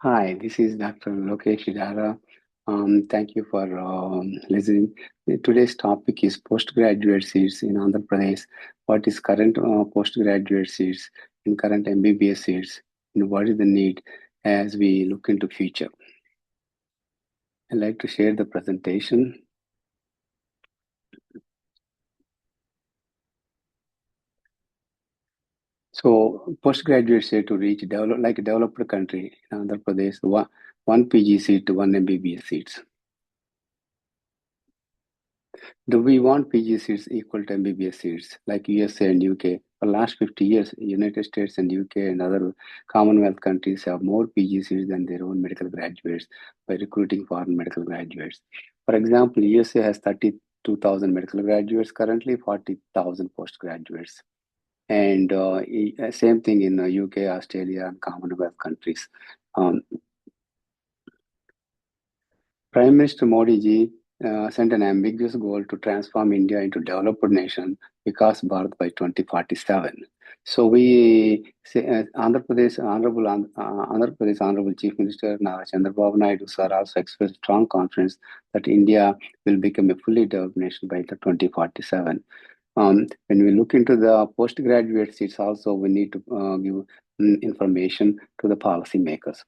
Hi, this is Dr.LOKESH. Thank you for listening. Today's topic is postgraduate seats in Andhra Pradesh. What is current postgraduate seats in current MBBS seats, and what is the need as we look into future? I'd like to share the presentation. So, postgraduate seat to reach like a developed country in Andhra Pradesh, one PG seat to one MBBS seats. Do we want PG seats equal to MBBS seats like USA and UK? For the last 50 years, United States and UK and other Commonwealth countries have more PG seats than their own medical graduates by recruiting foreign medical graduates. For example, USA has 32,000 medical graduates, currently 40,000 postgraduates. And same thing in UK, Australia, and Commonwealth countries. Um, Prime Minister Modi ji sent an ambiguous goal to transform India into a developed nation, Vikas Bharat by 2047. So we say, Andhra Pradesh Honorable Chief Minister Chandrababu Naidu sir also expressed strong confidence that India will become a fully developed nation by the 2047. When we look into the postgraduate seats, also we need to give information to the policymakers.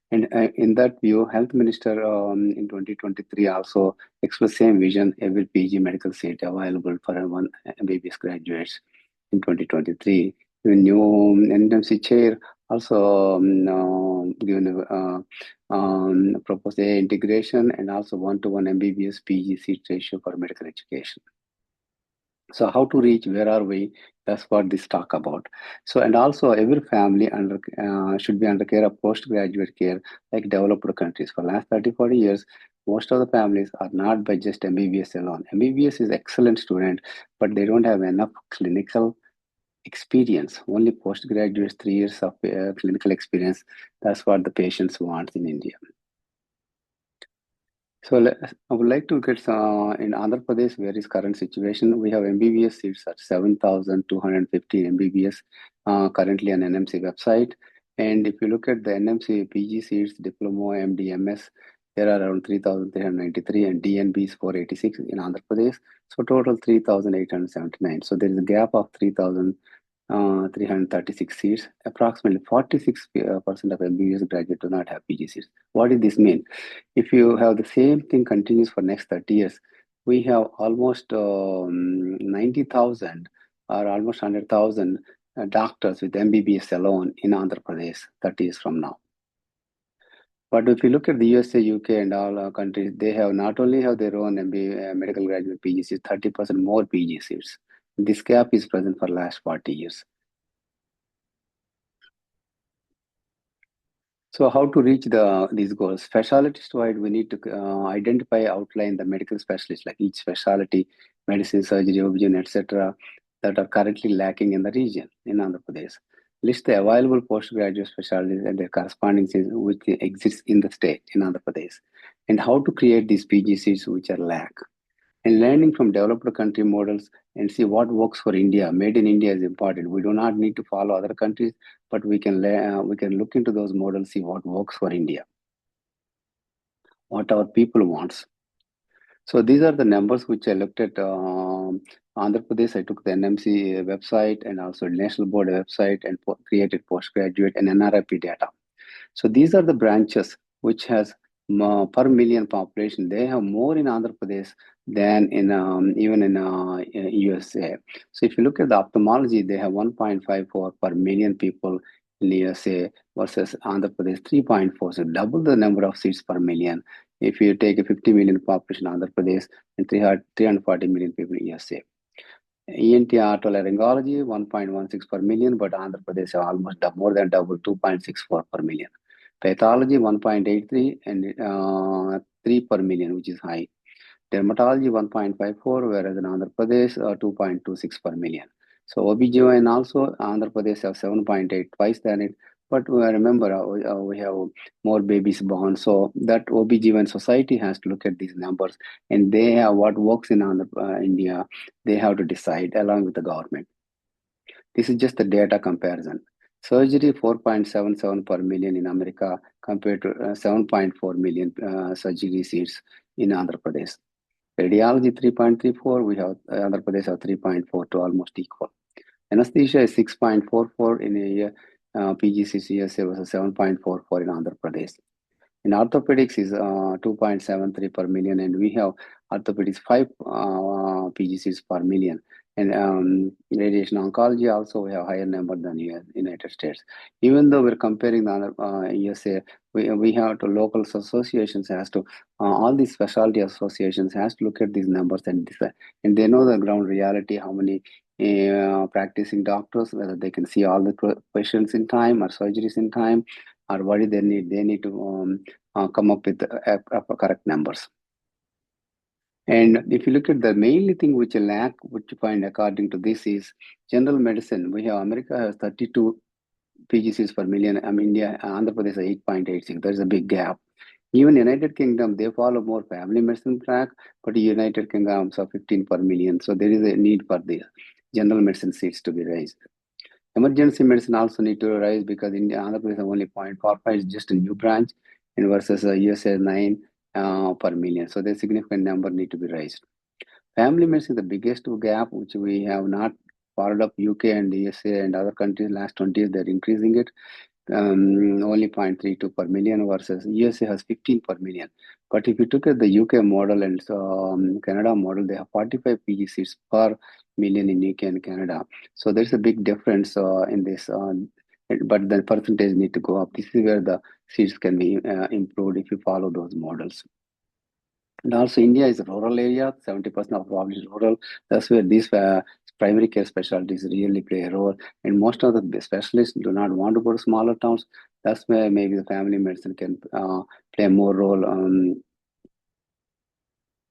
And in that view, Health Minister in 2023 also expressed same vision, every PG medical seat available for one MBBS graduates in 2023. The new NMC chair also given proposed a integration and also one-to-one MBBS PG seat ratio for medical education. So how to reach, where are we? That's what this talk about. So and also every family should be under care of postgraduate care like developed countries. For last 30, 40 years, most of the families are not by just MBBS alone. MBBS is excellent student, but they don't have enough clinical experience. Only postgraduates, 3 years of clinical experience. That's what the patients want in India. So I would like to get in Andhra Pradesh, where is current situation? We have MBBS seats at 7,250 MBBS currently on NMC website. And if you look at the NMC PG seats, Diploma, MD, there are around 3,393 and DNB is 486 in Andhra Pradesh. So total 3,879. So there is a gap of 336 seats. Approximately 46% of MBBS graduates do not have PG seats. What does this mean? If you have the same thing continues for next 30 years, we have almost 90,000 or almost 100,000 doctors with MBBS alone in Andhra Pradesh 30 years from now. But if you look at the USA, UK, and all countries, they have not only have their own medical graduate PG seats, 30% more PG seats. This gap is present for last 40 years. So how to reach these goals? Specialist wide, we need to identify, outline the medical specialists, like each specialty, medicine, surgery, OB/GYN, etc., that are currently lacking in the region in Andhra Pradesh. List the available postgraduate specialties and their corresponding seats which exist in the state in Andhra Pradesh, and how to create these PG seats which are lack. And learning from developed country models and see what works for India. Made in India is important. We do not need to follow other countries, but we can look into those models, see what works for India, what our people wants. So these are the numbers which I looked at. Andhra Pradesh, I took the NMC website and also National Board website and created postgraduate and NRIP data. So these are the branches which has per million population. They have more in Andhra Pradesh than in even in USA. So if you look at the ophthalmology, they have 1.54 per million people in USA versus Andhra Pradesh 3.4. So double the number of seats per million. If you take a 50 million population Andhra Pradesh and 340 million people in USA. ENT otolaryngology 1.16 per million, but Andhra Pradesh have almost more than double 2.64 per million. Pathology 1.83 and 3 per million, which is high. Dermatology 1.54, whereas in Andhra Pradesh 2.26 per million. So OB/GYN also Andhra Pradesh have 7.8, twice than it. But remember, we have more babies born. So that OB/GYN society has to look at these numbers, and they have what works in India. They have to decide along with the government. This is just a data comparison. Surgery 4.77 per million in America compared to 7.4 million surgery seats in Andhra Pradesh. Radiology 3.34, we have Andhra Pradesh have 3.4 to almost equal. Anesthesia is 6.44 in a PGCs USA versus 7.44 in Andhra Pradesh. In orthopedics is 2.73 per million, and we have orthopedics 5 PGCs per million. And radiation oncology also we have higher number than United States. Even though we're comparing the other, USA, we have to local associations has to all these specialty associations has to look at these numbers and decide, and they know the ground reality how many practicing doctors whether they can see all the patients in time or surgeries in time or what do they need. They need to come up with correct numbers. And if you look at the mainly thing which lack, which you find according to this is general medicine. We have America has 32 PGCs per million. India, Andhra Pradesh is 8.86. There's a big gap. Even United Kingdom, they follow more family medicine track, but United Kingdom is 15 per million. So there is a need for the general medicine seats to be raised. Emergency medicine also need to rise because India, Andhra Pradesh only 0.45 is just a new branch, and versus USA 9 per million. So the significant number need to be raised. Family medicine is the biggest gap which we have not followed up. UK and USA and other countries last 20 years they're increasing it. Only 0.32 per million versus USA has 15 per million. But if you look at the UK model and Canada model, they have 45 PG seats per million in UK and Canada. So there's a big difference in this, but the percentage need to go up. This is where the seats can be improved if you follow those models. And also India is a rural area, 70% of the population is rural. That's where these primary care specialties really play a role. And most of the specialists do not want to go to smaller towns. That's where maybe the family medicine can play more role.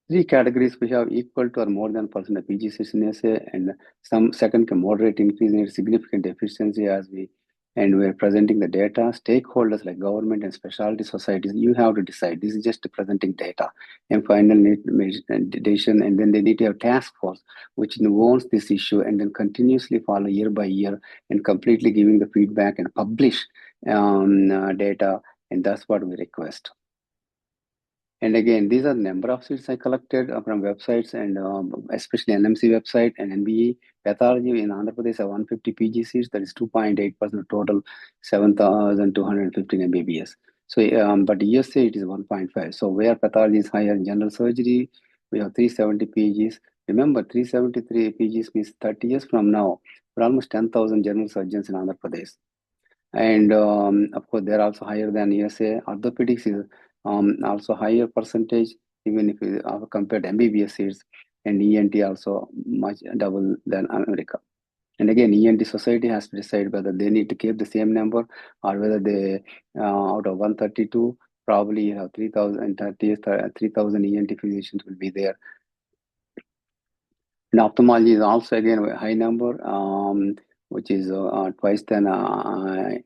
Three categories we have equal to or more than percent of PGCs in SA, and some second can moderate increase in significant efficiency as we're presenting the data. Stakeholders like government and specialty societies, you have to decide. This is just presenting data and final decision, and then they need to have task force which owns this issue and then continuously follow year by year and completely giving the feedback and publish data, and that's what we request. And again, these are the number of seats I collected from websites and especially NMC website and NBE. Pathology in Andhra Pradesh have 150 PG seats, that is 2.8% of total 7,215 MBBS. So, but USA it is 1.5. So where pathology is higher, general surgery, we have 370 PGs. Remember, 373 PGs means 30 years from now, we're almost 10,000 general surgeons in Andhra Pradesh. And of course, they're also higher than USA. Orthopedics is also higher percentage, even if we compared MBBS seats, and ENT also much double than America. And again, ENT society has to decide whether they need to keep the same number or whether they, out of 132, probably you have 3,000 3,000 ENT physicians will be there. And ophthalmology is also again a high number, which is twice than on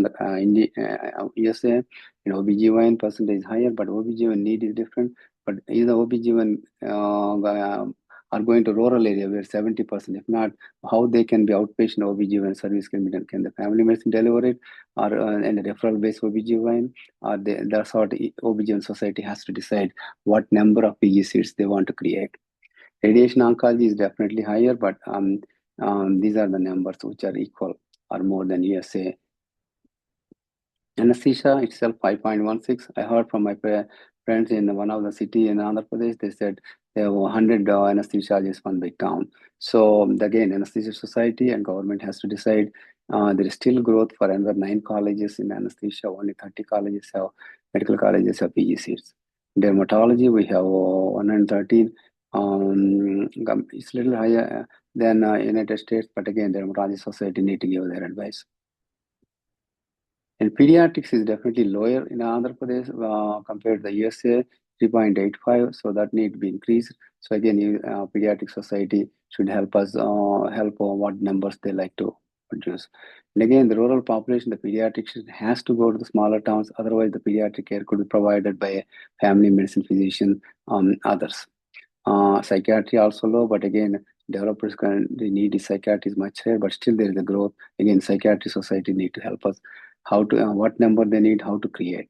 the USA. You know, OBGYN percentage is higher, but OBGYN need is different. But either OBGYN are going to rural area where 70%, if not, how they can be outpatient OBGYN service can be done. Can the family medicine deliver it, or in a referral-based OBGYN, or that's how the OBGYN society has to decide what number of PG seats they want to create. Radiation oncology is definitely higher, but these are the numbers which are equal or more than USA. Anesthesia itself 5.16. I heard from my friends in one of the city in Andhra Pradesh, they said they have 100 anesthesiologists one big town. So again, anesthesia society and government has to decide. There is still growth for another 9 colleges in anesthesia. Only 30 colleges have medical colleges have PG seats. Dermatology we have 113. It's a little higher than United States, but again, dermatology society need to give their advice. And pediatrics is definitely lower in Andhra Pradesh compared to the USA, 3.85. So that need to be increased. So again, pediatric society should help us help what numbers they like to produce. And again, the rural population, the pediatrician has to go to the smaller towns. Otherwise, the pediatric care could be provided by a family medicine physician, others. Psychiatry also low, but again, Developers they need psychiatry is much higher, but still there is a growth. Again, psychiatry society need to help us how to what number they need, how to create.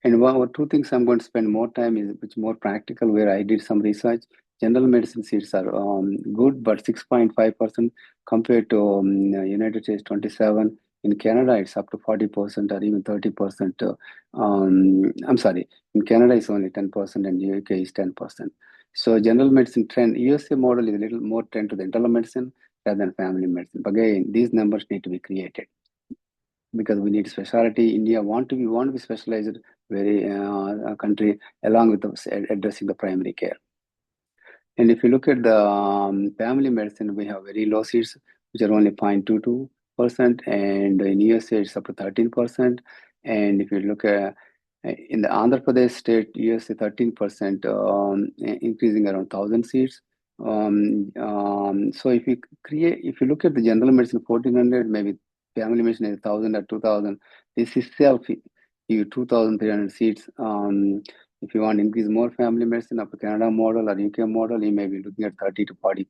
And one or two things I'm going to spend more time is which more practical, where I did some research. General medicine seats are good, but 6.5% compared to United States 27. In Canada, it's up to 40% or even 30%. I'm sorry, in Canada it's only 10% and UK is 10%. So general medicine trend, USA model is a little more trend to the internal medicine rather than family medicine. But again, these numbers need to be created because we need specialty. India want to be specialized very country along with addressing the primary care. And if you look at the family medicine, we have very low seats, which are only 0.22%, and in USA it's up to 13%. And if you look at in the Andhra Pradesh state, USA 13%, increasing around 1,000 seats. So if you look at the general medicine 1,400, maybe family medicine is 1,000 or 2,000. This itself, you 2,300 seats. If you want to increase more family medicine of the Canada model or UK model, you may be looking at 30 to 40%.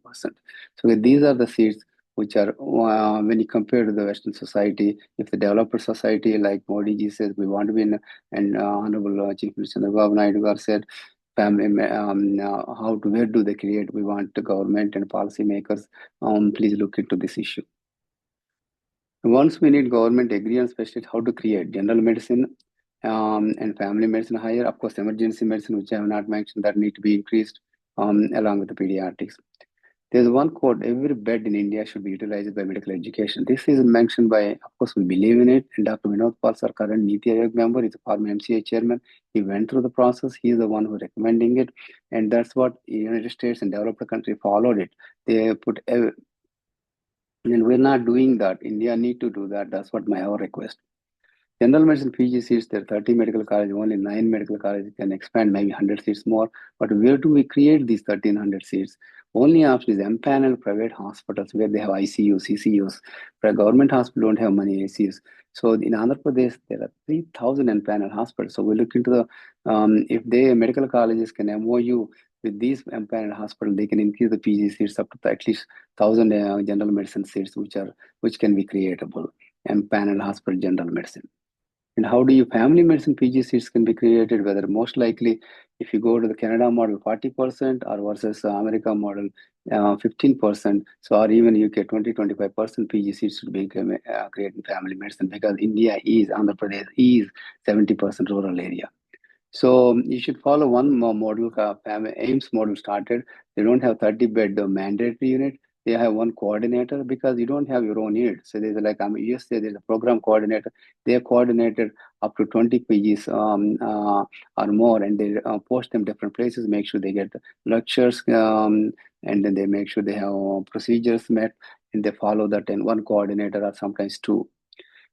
So these are the seats which are, when you compare to the Western society, if the developer society like Modi ji says, we want to be in, and Honorable Chief Minister Chandrababu Naidu said, family, where do they create? We want the government and policymakers, please look into this issue. Once we need government agree on specialist how to create general medicine and family medicine higher, of course, emergency medicine, which I have not mentioned, that need to be increased along with the pediatrics. There's one quote: every bed in India should be utilized by medical education. This is mentioned by, of course, we believe in it. And Dr. Vinod Pal, our current Niti Aayog member, is a former MCA chairman. He went through the process. He is the one who recommending it. And that's what United States and developed country followed it. They put, and we're not doing that. India need to do that. That's what our request. General medicine PG seats, there are 30 medical colleges, only 9 medical colleges can expand, maybe 100 seats more. But where do we create these 1,300 seats? Only option is empaneled private hospitals where they have ICUs, CCUs. For a government hospital, don't have many ICUs. So in Andhra Pradesh, there are 3,000 empaneled hospitals. So we look into the, if they medical colleges can MOU with these empaneled hospitals, they can increase the PG seats up to at least 1,000 general medicine seats, which can be creatable. Empaneled hospital general medicine. And how do you family medicine PG seats can be created? Whether most likely, if you go to the Canada model, 40% or versus America model, 15%. So or even UK 20-25% PG seats should be created in family medicine because Andhra Pradesh is 70% rural area. So you should follow one more model. AIMS model started. They don't have 30-bed mandatory unit. They have one coordinator because you don't have your own unit. So there's like USA, there's a program coordinator. They are coordinated up to 20 PGs or more, and they post them different places. Make sure they get lectures, and then they make sure they have procedures met, and they follow that. And one coordinator or sometimes two.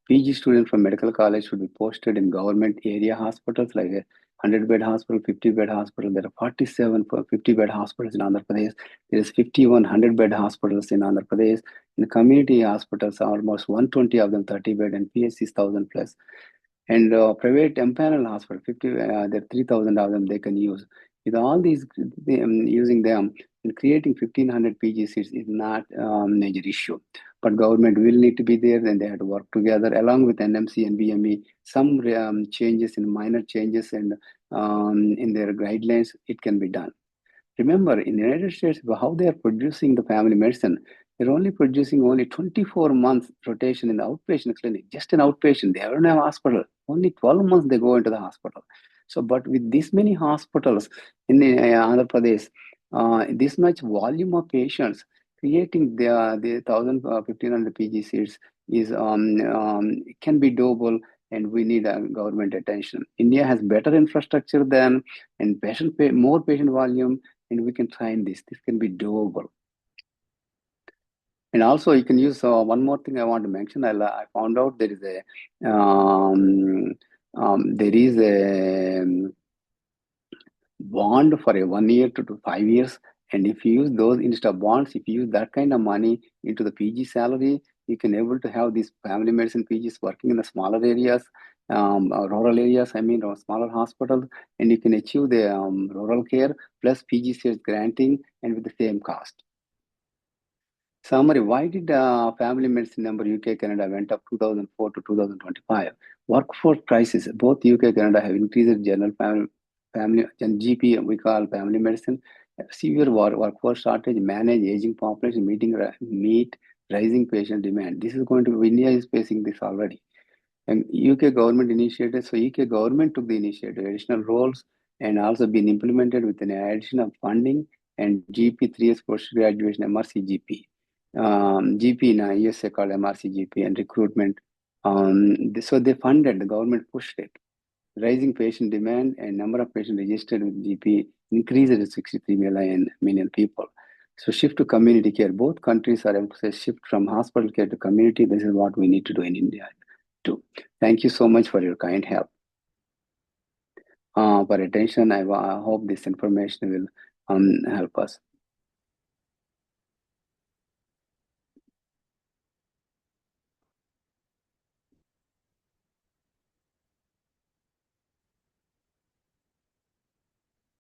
PG students from medical college should be posted in government area hospitals like a 100-bed hospital, 50-bed hospital. There are 47 50-bed hospitals in Andhra Pradesh. There is 51 100-bed hospitals in Andhra Pradesh. In community hospitals, almost 120 of them 30-bed and PSCs 1,000 plus. And private empanel hospital, there are 3,000 of them they can use. With all these, using them and creating 1,500 PG seats is not a major issue. But government will need to be there, then they have to work together along with NMC and BME. Some changes in minor changes and in their guidelines, it can be done. Remember, in the United States, how they are producing the family medicine, they're only producing only 24 months rotation in the outpatient clinic, just an outpatient. They don't have hospital. Only 12 months they go into the hospital. So, but with this many hospitals in Andhra Pradesh, this much volume of patients, creating the 1,500 PG seats is can be doable, and we need government attention. India has better infrastructure than and more patient volume, and we can train this. This can be doable. And also, you can use one more thing I want to mention. I found out there is a bond for a 1 year to 5 years. And if you use those instead of bonds, if you use that kind of money into the PG salary, You can able to have these family medicine PGs working in the smaller areas, rural areas, or smaller hospitals, and you can achieve the rural care plus PGCS granting and with the same cost. Summary: why did family medicine number UK Canada went up 2004 to 2025? Workforce crisis. Both UK Canada have increased general family and GP, we call family medicine. Severe workforce shortage, manage aging population, meet rising patient demand. This is going to India is facing this already. And UK government initiated, so UK government took the initiative, additional roles, and also been implemented with an addition of funding and GP 3 years post graduation MRC GP. GP in USA called MRC GP and recruitment. So they funded, the government pushed it. Rising patient demand and number of patients registered with GP increased to 63 million people. So shift to community care. Both countries are emphasizing shift from hospital care to community. This is what we need to do in India too. Thank you so much for your kind help. For attention. I hope this information will help us.